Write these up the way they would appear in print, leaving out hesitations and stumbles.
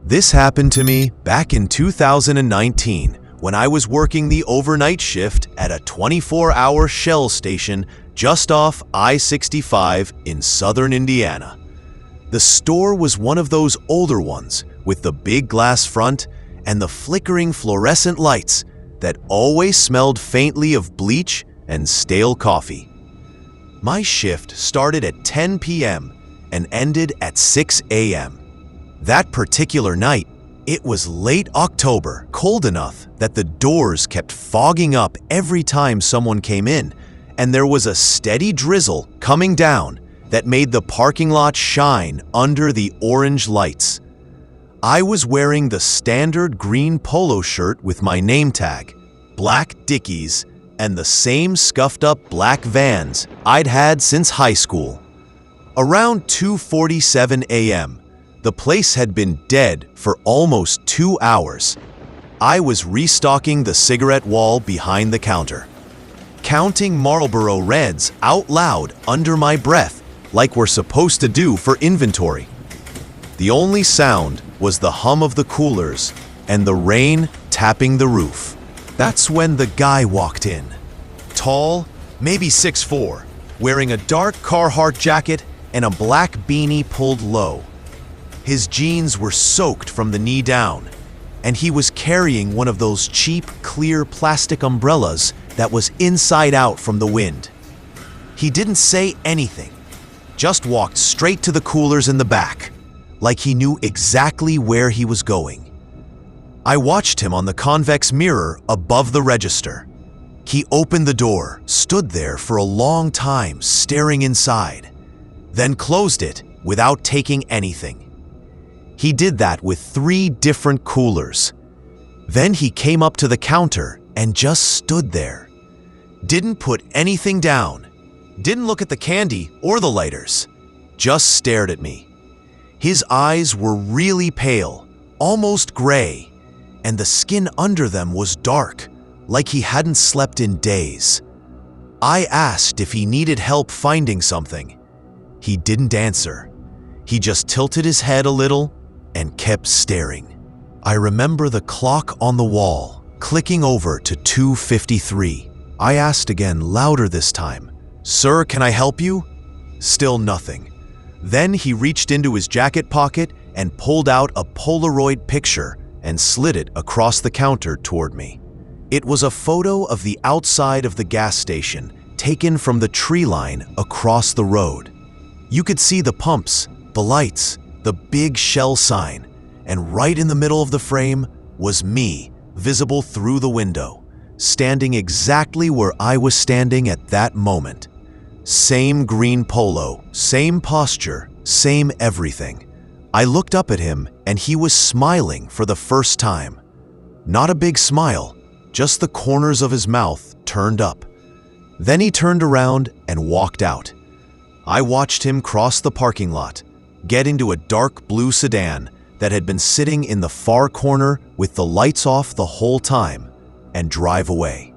This happened to me back in 2019 when I was working the overnight shift at a 24-hour Shell station just off I-65 in southern Indiana. The store was one of those older ones with the big glass front and the flickering fluorescent lights that always smelled faintly of bleach and stale coffee. My shift started at 10 p.m. and ended at 6 a.m. That particular night, it was late October, cold enough that the doors kept fogging up every time someone came in, and there was a steady drizzle coming down that made the parking lot shine under the orange lights. I was wearing the standard green polo shirt with my name tag, black Dickies, and the same scuffed-up black Vans I'd had since high school. Around 2:47 a.m., the place had been dead for almost 2 hours. I was restocking the cigarette wall behind the counter, counting Marlboro Reds out loud under my breath like we're supposed to do for inventory. The only sound was the hum of the coolers and the rain tapping the roof. That's when the guy walked in. Tall, maybe 6'4", wearing a dark Carhartt jacket and a black beanie pulled low. His jeans were soaked from the knee down, and he was carrying one of those cheap, clear plastic umbrellas that was inside out from the wind. He didn't say anything, just walked straight to the coolers in the back, like he knew exactly where he was going. I watched him on the convex mirror above the register. He opened the door, stood there for a long time staring inside, then closed it without taking anything. He did that with 3 different coolers. Then he came up to the counter and just stood there. Didn't put anything down. Didn't look at the candy or the lighters. Just stared at me. His eyes were really pale, almost gray, and the skin under them was dark, like he hadn't slept in days. I asked if he needed help finding something. He didn't answer. He just tilted his head a little and kept staring. I remember the clock on the wall clicking over to 2:53. I asked again, louder this time, "Sir, can I help you?" Still nothing. Then he reached into his jacket pocket and pulled out a Polaroid picture and slid it across the counter toward me. It was a photo of the outside of the gas station taken from the tree line across the road. You could see the pumps, the lights, the big Shell sign, and right in the middle of the frame was me, visible through the window, standing exactly where I was standing at that moment. Same green polo, same posture, same everything. I looked up at him and he was smiling for the first time. Not a big smile, just the corners of his mouth turned up. Then he turned around and walked out. I watched him cross the parking lot, get into a dark blue sedan that had been sitting in the far corner with the lights off the whole time, and drive away.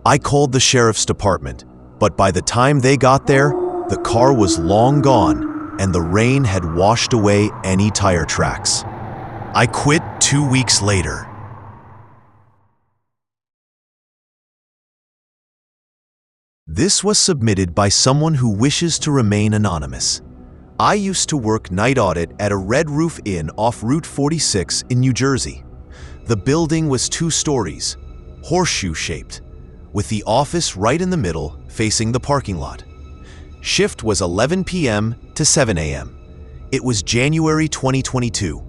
I called the sheriff's department, but by the time they got there, the car was long gone and the rain had washed away any tire tracks. I quit 2 weeks later. This was submitted by someone who wishes to remain anonymous. I used to work night audit at a Red Roof Inn off Route 46 in New Jersey. The building was 2 stories, horseshoe-shaped, with the office right in the middle facing the parking lot. Shift was 11 p.m. to 7 a.m. It was January 2022,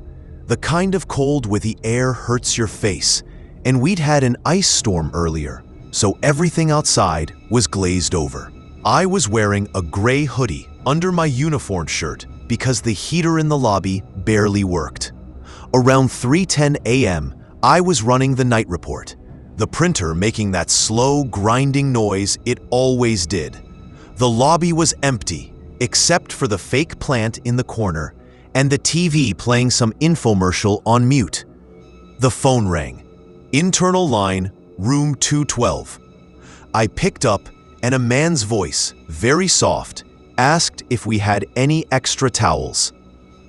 the kind of cold where the air hurts your face, and we'd had an ice storm earlier, so everything outside was glazed over. I was wearing a gray hoodie under my uniform shirt because the heater in the lobby barely worked. Around 3:10 a.m., I was running the night report, the printer making that slow, grinding noise it always did. The lobby was empty, except for the fake plant in the corner and the TV playing some infomercial on mute. The phone rang. Internal line, room 212. I picked up, and a man's voice, very soft, asked if we had any extra towels.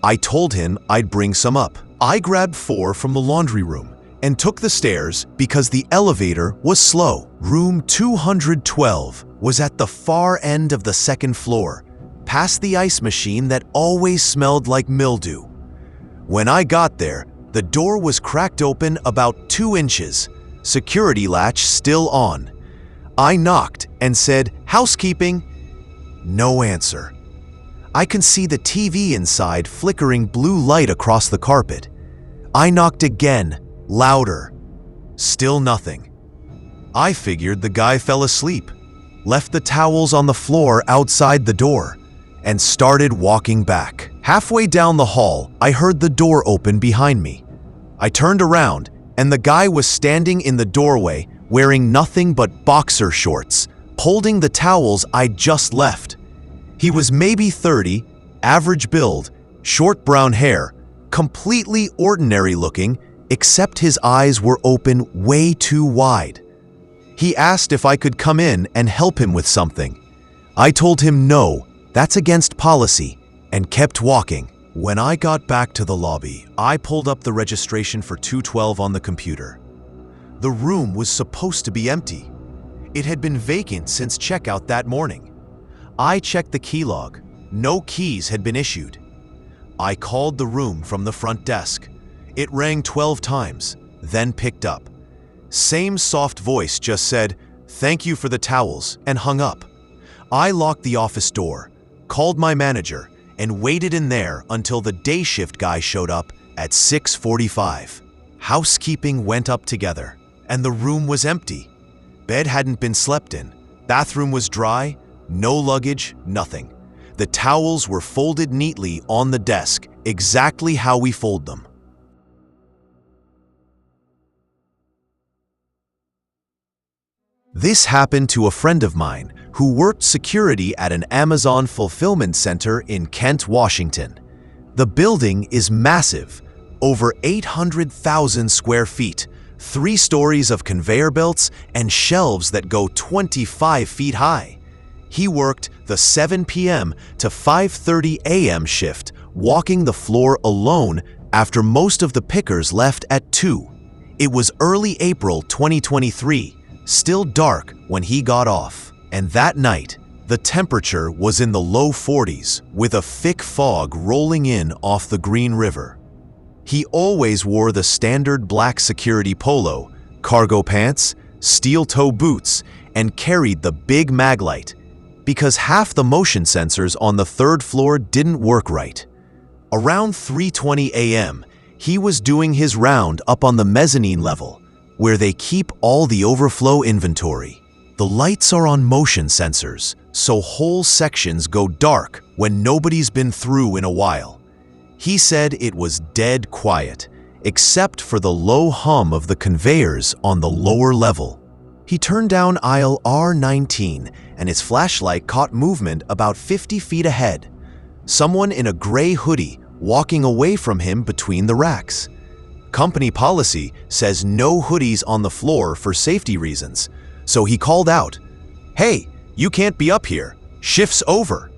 I told him I'd bring some up. I grabbed 4 from the laundry room and took the stairs because the elevator was slow. Room 212 was at the far end of the second floor, past the ice machine that always smelled like mildew. When I got there, the door was cracked open about 2 inches, security latch still on. I knocked and said, "Housekeeping?" No answer. I can see the TV inside flickering blue light across the carpet. I knocked again, louder. Still nothing. I figured the guy fell asleep, left the towels on the floor outside the door, and started walking back. Halfway down the hall, I heard the door open behind me. I turned around, and the guy was standing in the doorway wearing nothing but boxer shorts, holding the towels I'd just left. He was maybe 30, average build, short brown hair, completely ordinary looking, except his eyes were open way too wide. He asked if I could come in and help him with something. I told him no, that's against policy, and kept walking. When I got back to the lobby, I pulled up the registration for 212 on the computer. The room was supposed to be empty. It had been vacant since checkout that morning. I checked the key log. No keys had been issued. I called the room from the front desk. It rang 12 times, then picked up. Same soft voice just said, "Thank you for the towels," and hung up. I locked the office door, called my manager, and waited in there until the day shift guy showed up at 6:45. Housekeeping went up together, and the room was empty. Bed hadn't been slept in. Bathroom was dry, no luggage, nothing. The towels were folded neatly on the desk, exactly how we fold them. This happened to a friend of mine who worked security at an Amazon fulfillment center in Kent, Washington. The building is massive, over 800,000 square feet, 3 stories of conveyor belts and shelves that go 25 feet high. He worked the 7 p.m. to 5:30 a.m. shift, walking the floor alone after most of the pickers left at 2. It was early April 2023, still dark when he got off. And that night, the temperature was in the low 40s with a thick fog rolling in off the Green River. He always wore the standard black security polo, cargo pants, steel-toe boots, and carried the big mag light because half the motion sensors on the 3rd floor didn't work right. Around 3:20 a.m., he was doing his round up on the mezzanine level, where they keep all the overflow inventory. The lights are on motion sensors, so whole sections go dark when nobody's been through in a while. He said it was dead quiet, except for the low hum of the conveyors on the lower level. He turned down aisle R19 and his flashlight caught movement about 50 feet ahead. Someone in a gray hoodie walking away from him between the racks. Company policy says no hoodies on the floor for safety reasons, so he called out, "Hey, you can't be up here. Shift's over."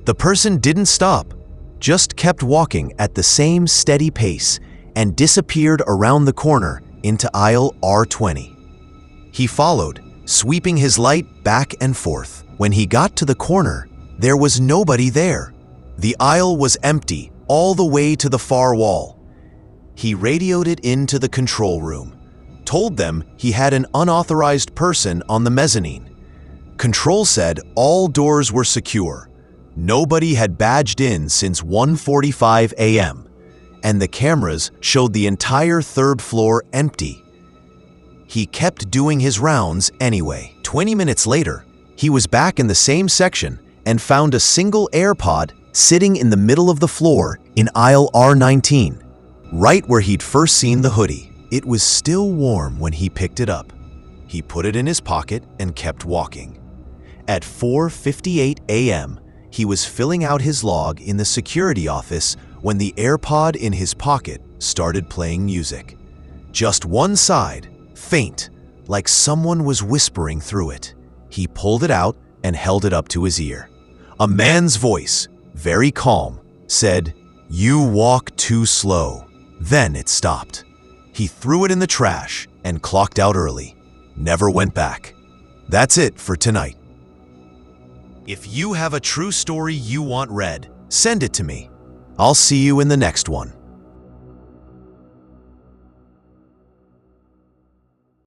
The person didn't stop, just kept walking at the same steady pace and disappeared around the corner into aisle R20. He followed, sweeping his light back and forth. When he got to the corner, there was nobody there. The aisle was empty all the way to the far wall. He radioed it into the control room, told them he had an unauthorized person on the mezzanine. Control said all doors were secure. Nobody had badged in since 1:45 a.m., and the cameras showed the entire 3rd floor empty. He kept doing his rounds anyway. 20 minutes later, he was back in the same section and found a single AirPod sitting in the middle of the floor in aisle R19, right where he'd first seen the hoodie. It was still warm when he picked it up. He put it in his pocket and kept walking. At 4:58 a.m., he was filling out his log in the security office when the AirPod in his pocket started playing music. Just one side, faint, like someone was whispering through it. He pulled it out and held it up to his ear. A man's voice, very calm, said, "You walk too slow." Then it stopped. He threw it in the trash and clocked out early. Never went back. That's it for tonight. If you have a true story you want read, send it to me. I'll see you in the next one.